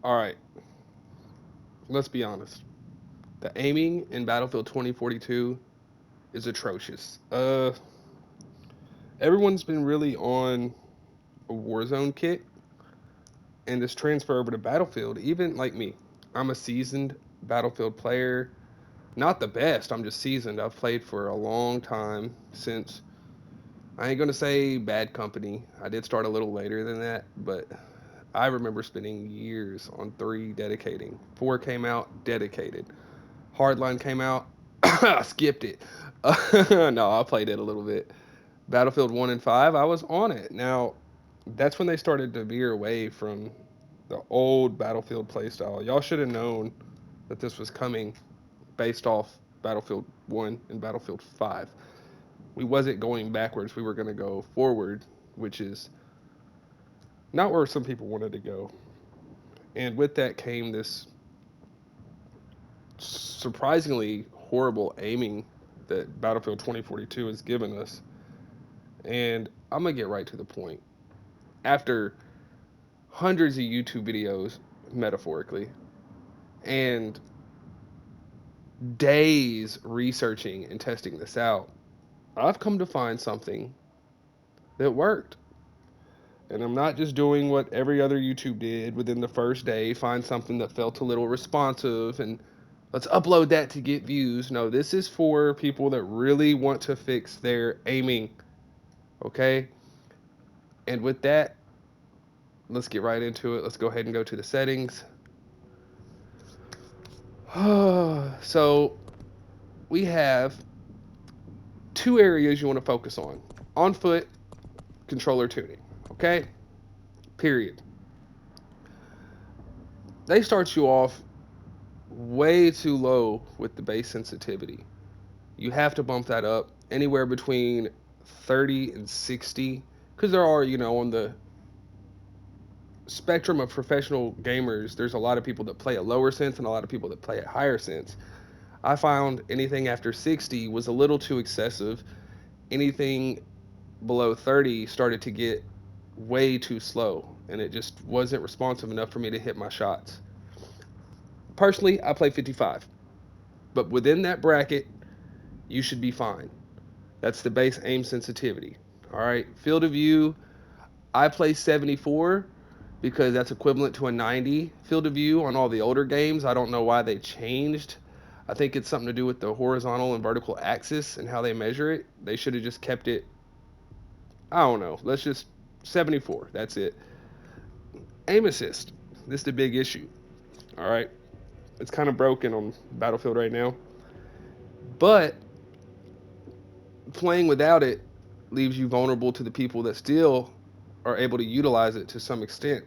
All right, let's be honest. The aiming in Battlefield 2042 is atrocious. Everyone's been really on a Warzone kick, and this transfer over to Battlefield, even like me, I'm a seasoned Battlefield player. Not the best, I'm just seasoned. I've played for a long time since, I ain't gonna say Bad Company. I did start a little later than that, but I remember spending years on 3 dedicating. 4 came out, dedicated. Hardline came out, I skipped it. No, I played it a little bit. Battlefield 1 and 5, I was on it. Now, that's when they started to veer away from the old Battlefield playstyle. Y'all should have known that this was coming based off Battlefield 1 and Battlefield 5. We wasn't going backwards, we were going to go forward, which is not where some people wanted to go. And with that came this surprisingly horrible aiming that Battlefield 2042 has given us. And I'm going to get right to the point. After hundreds of YouTube videos, metaphorically, and days researching and testing this out, I've come to find something that worked. And I'm not just doing what every other YouTube did within the first day, find something that felt a little responsive and let's upload that to get views. No, this is for people that really want to fix their aiming. Okay? And with that, let's get right into it. Let's go ahead and go to the settings. So we have 2 areas you want to focus on foot, controller tuning. Okay? Period. They start you off way too low with the base sensitivity. You have to bump that up anywhere between 30 and 60 because there are, on the spectrum of professional gamers, there's a lot of people that play at lower sense and a lot of people that play at higher sense. I found anything after 60 was a little too excessive. Anything below 30 started to get way too slow and it just wasn't responsive enough for me to hit my shots. Personally, I play 55, but within that bracket, you should be fine. That's the base aim sensitivity. All right, field of view, I play 74 because that's equivalent to a 90 field of view on all the older games. I don't know why they changed. I think it's something to do with the horizontal and vertical axis and how they measure it. They should have just kept it, I don't know, let's just 74. That's it. Aim assist. This is the big issue. All right. It's kind of broken on Battlefield right now. But playing without it leaves you vulnerable to the people that still are able to utilize it to some extent.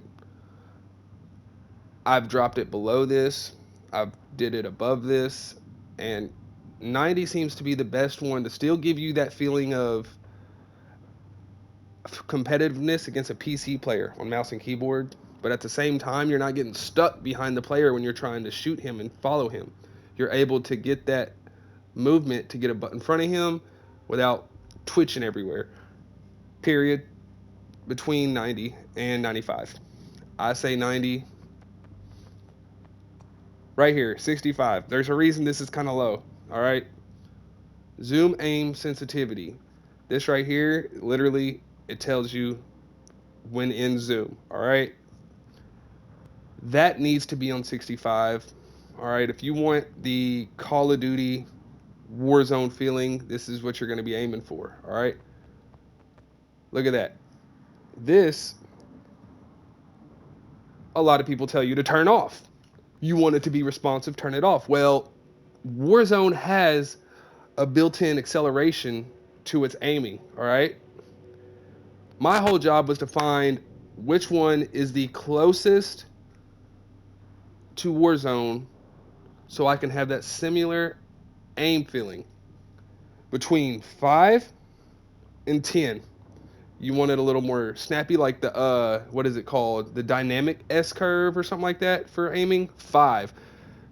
I've dropped it below this. I've did it above this, and 90 seems to be the best one to still give you that feeling of competitiveness against a PC player on mouse and keyboard. But at the same time, you're not getting stuck behind the player when you're trying to shoot him and follow him. You're able to get that movement to get a butt in front of him without twitching everywhere. Period. Between 90 and 95. I say 90. Right here, 65. There's a reason this is kind of low. All right. Zoom aim sensitivity. This right here, literally, it tells you when in zoom. All right. That needs to be on 65. All right. If you want the Call of Duty Warzone feeling, this is what you're going to be aiming for. All right. Look at that. This, a lot of people tell you to turn off. You want it to be responsive, turn it off. Well, Warzone has a built-in acceleration to its aiming. All right. My whole job was to find which one is the closest to Warzone so I can have that similar aim feeling between 5 and 10. You want it a little more snappy, like the what is it called, the dynamic S curve or something like that for aiming. 5.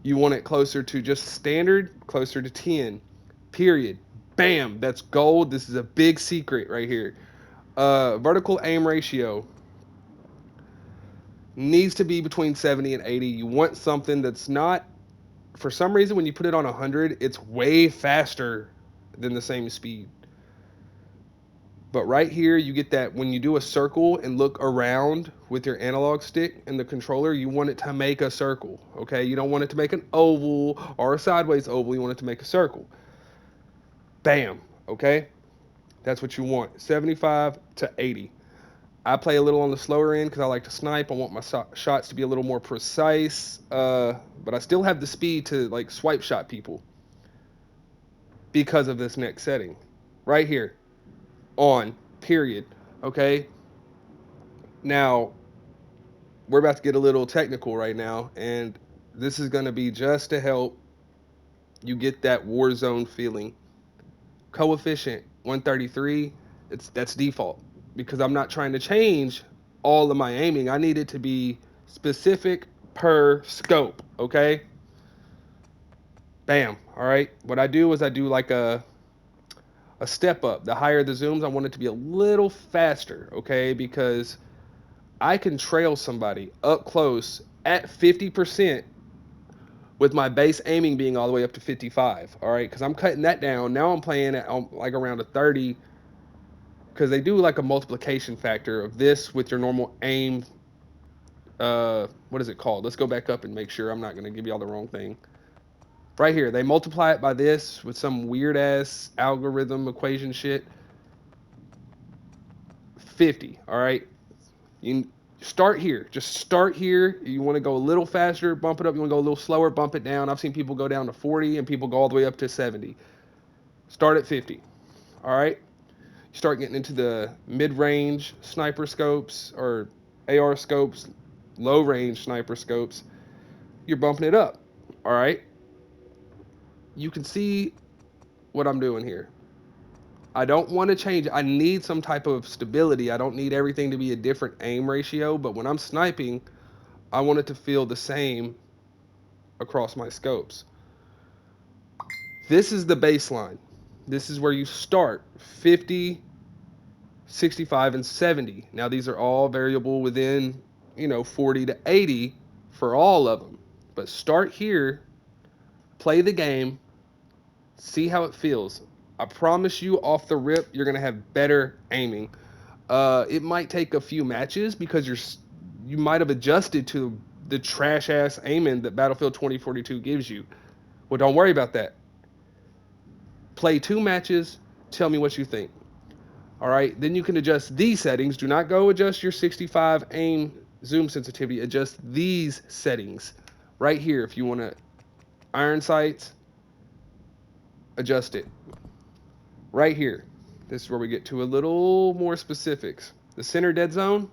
You want it closer to just standard, closer to 10. Period. Bam, that's gold. This is a big secret right here. Vertical aim ratio. Needs to be between 70 and 80. You want something that's not, for some reason, when you put it on 100, it's way faster than the same speed. But right here, you get that when you do a circle and look around with your analog stick and the controller, you want it to make a circle, okay? You don't want it to make an oval or a sideways oval. You want it to make a circle. Bam, okay? That's what you want, 75 to 80. I play a little on the slower end because I like to snipe. I want my shots to be a little more precise, but I still have the speed to like swipe shot people because of this next setting. Right here, on, period. Okay, now we're about to get a little technical right now, and this is going to be just to help you get that war zone feeling. Coefficient 133, that's default because I'm not trying to change all of my aiming. I need it to be specific per scope, okay? Bam. All right. What I do is I do like a step up. The higher the zooms, I want it to be a little faster, okay? Because I can trail somebody up close at 50% with my base aiming being all the way up to 55. All right, because I'm cutting that down. Now I'm playing at like around a 30 because they do like a multiplication factor of this with your normal aim. What is it called? Let's go back up and make sure I'm not going to give you all the wrong thing. Right here, they multiply it by this with some weird ass algorithm equation shit. 50. All right, you start here. Just start here. You want to go a little faster, bump it up. You want to go a little slower, bump it down. I've seen people go down to 40 and people go all the way up to 70. Start at 50. All right. You start getting into the mid-range sniper scopes or AR scopes, low-range sniper scopes. You're bumping it up. All right. You can see what I'm doing here. I don't want to change. I need some type of stability. I don't need everything to be a different aim ratio, but when I'm sniping, I want it to feel the same across my scopes. This is the baseline. This is where you start 50, 65, and 70. Now, these are all variable within, 40 to 80 for all of them. But start here, play the game, see how it feels. I promise you off the rip, you're going to have better aiming. It might take a few matches because you might have adjusted to the trash ass aiming that Battlefield 2042 gives you. Well, don't worry about that. Play 2 matches, tell me what you think. All right, then you can adjust these settings. Do not go adjust your 65 aim zoom sensitivity. Adjust these settings right here. If you want to iron sights, adjust it right here. This is where we get to a little more specifics. The center dead zone,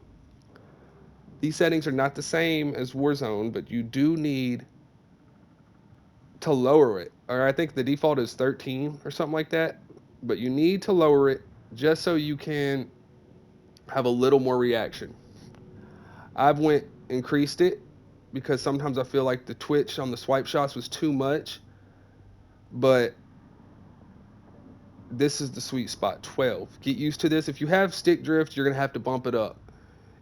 these settings are not the same as Warzone, but you do need to lower it. Or I think the default is 13 or something like that, but you need to lower it just so you can have a little more reaction. I've went increased it because sometimes I feel like the twitch on the swipe shots was too much, but this is the sweet spot, 12. Get used to this. If you have stick drift, you're going to have to bump it up.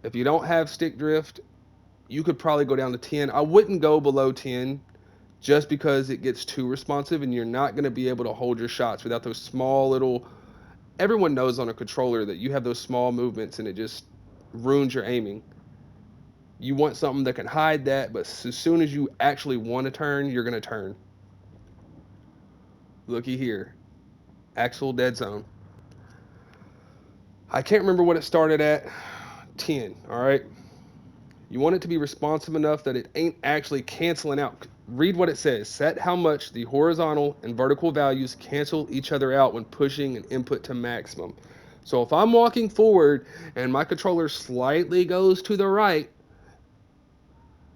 If you don't have stick drift, you could probably go down to 10. I wouldn't go below 10 just because it gets too responsive and you're not going to be able to hold your shots without those small little. Everyone knows on a controller that you have those small movements and it just ruins your aiming. You want something that can hide that, but as soon as you actually want to turn, you're going to turn. Looky here. Actual dead zone. I can't remember what it started at. 10, all right? You want it to be responsive enough that it ain't actually canceling out. Read what it says. Set how much the horizontal and vertical values cancel each other out when pushing an input to maximum. So if I'm walking forward and my controller slightly goes to the right,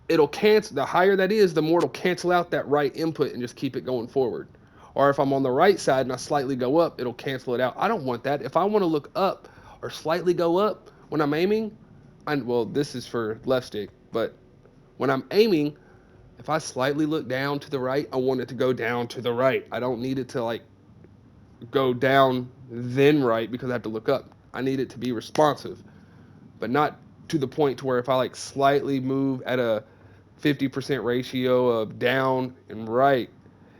it'll cancel. The higher that is, the more it'll cancel out that right input and just keep it going forward. Or if I'm on the right side and I slightly go up, it'll cancel it out. I don't want that. If I want to look up or slightly go up when I'm aiming, well, this is for left stick, but when I'm aiming, if I slightly look down to the right, I want it to go down to the right. I don't need it to like go down then right because I have to look up. I need it to be responsive, but not to the point to where if I like slightly move at a 50% ratio of down and right,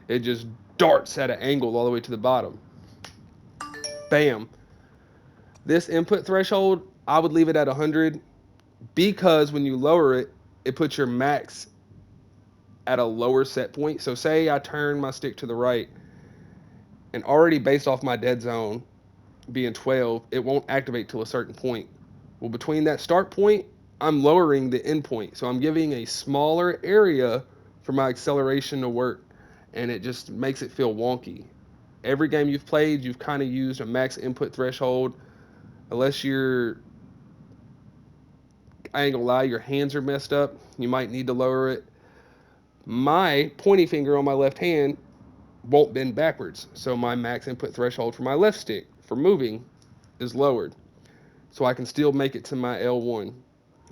it just darts at an angle all the way to the bottom. Bam. This input threshold, I would leave it at 100 because when you lower it, it puts your max at a lower set point. So say I turn my stick to the right and already based off my dead zone being 12, it won't activate to a certain point. Well, between that start point, I'm lowering the end point. So I'm giving a smaller area for my acceleration to work, and it just makes it feel wonky. Every game you've played, you've kind of used a max input threshold, unless I ain't gonna lie, your hands are messed up. You might need to lower it. My pointy finger on my left hand won't bend backwards, so my max input threshold for my left stick for moving is lowered. So I can still make it to my L1.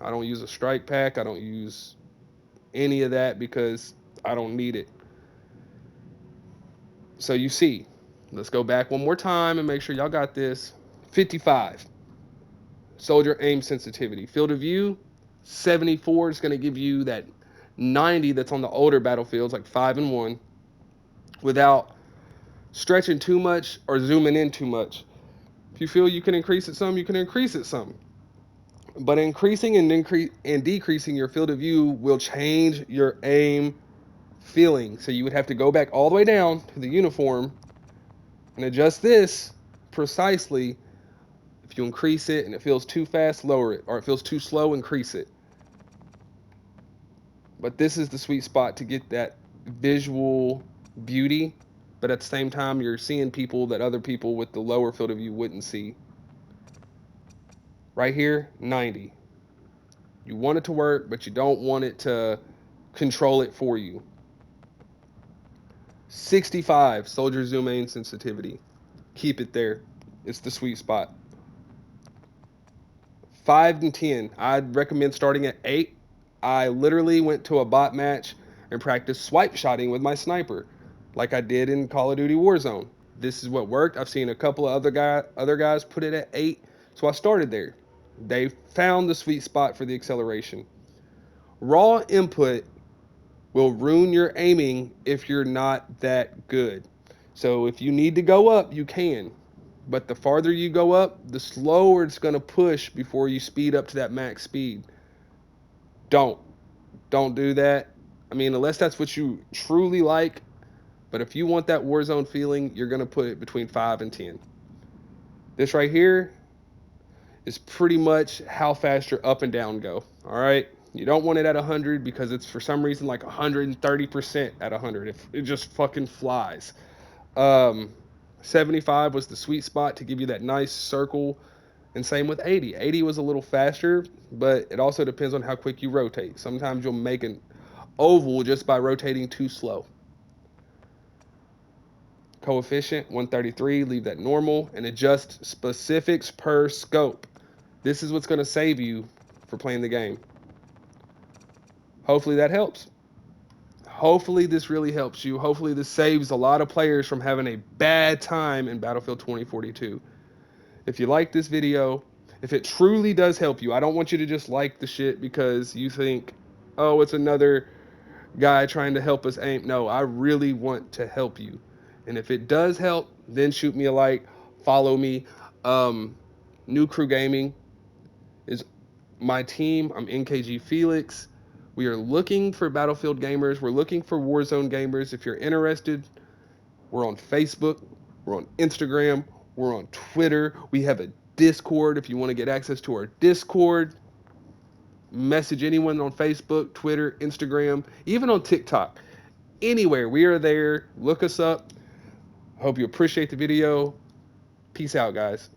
I don't use a strike pack. I don't use any of that because I don't need it. So you see, let's go back one more time and make sure y'all got this. 55, soldier aim sensitivity. Field of view, 74 is going to give you that 90 that's on the older battlefields, like 5 and 1, without stretching too much or zooming in too much. If you feel you can increase it some, you can increase it some. But increasing and decreasing your field of view will change your aim feeling. So you would have to go back all the way down to the uniform and adjust this precisely. If you increase it and it feels too fast, lower it. Or it feels too slow, increase it. But this is the sweet spot to get that visual beauty. But at the same time, you're seeing people that other people with the lower field of view wouldn't see. Right here, 90. You want it to work, but you don't want it to control it for you. 65, soldier zoom aim sensitivity. Keep it there. It's the sweet spot. 5 and 10, I'd recommend starting at 8. I literally went to a bot match and practiced swipe shotting with my sniper, like I did in Call of Duty Warzone. This is what worked. I've seen a couple of other guys put it at 8, so I started there. They found the sweet spot for the acceleration. Raw input will ruin your aiming if you're not that good. So if you need to go up, you can. But the farther you go up, the slower it's going to push before you speed up to that max speed. Don't. Don't do that. I mean, unless that's what you truly like. But if you want that Warzone feeling, you're going to put it between 5 and 10. This right here is pretty much how fast your up and down go. All right? You don't want it at 100 because it's for some reason like 130% at 100. If it just fucking flies. 75 was the sweet spot to give you that nice circle, and same with 80. 80 was a little faster, but it also depends on how quick you rotate. Sometimes you'll make an oval just by rotating too slow. Coefficient 133, leave that normal, and adjust specifics per scope. This is what's going to save you for playing the game. Hopefully that helps. Hopefully this really helps you. Hopefully this saves a lot of players from having a bad time in Battlefield 2042. If you like this video, if it truly does help you, I don't want you to just like the shit because you think, oh, it's another guy trying to help us aim. No, I really want to help you. And if it does help, then shoot me a like, follow me. New Crew Gaming is my team. I'm NKG Felix. We are looking for Battlefield gamers. We're looking for Warzone gamers. If you're interested, we're on Facebook. We're on Instagram. We're on Twitter. We have a Discord. If you want to get access to our Discord, message anyone on Facebook, Twitter, Instagram, even on TikTok. Anywhere, we are there. Look us up. Hope you appreciate the video. Peace out, guys.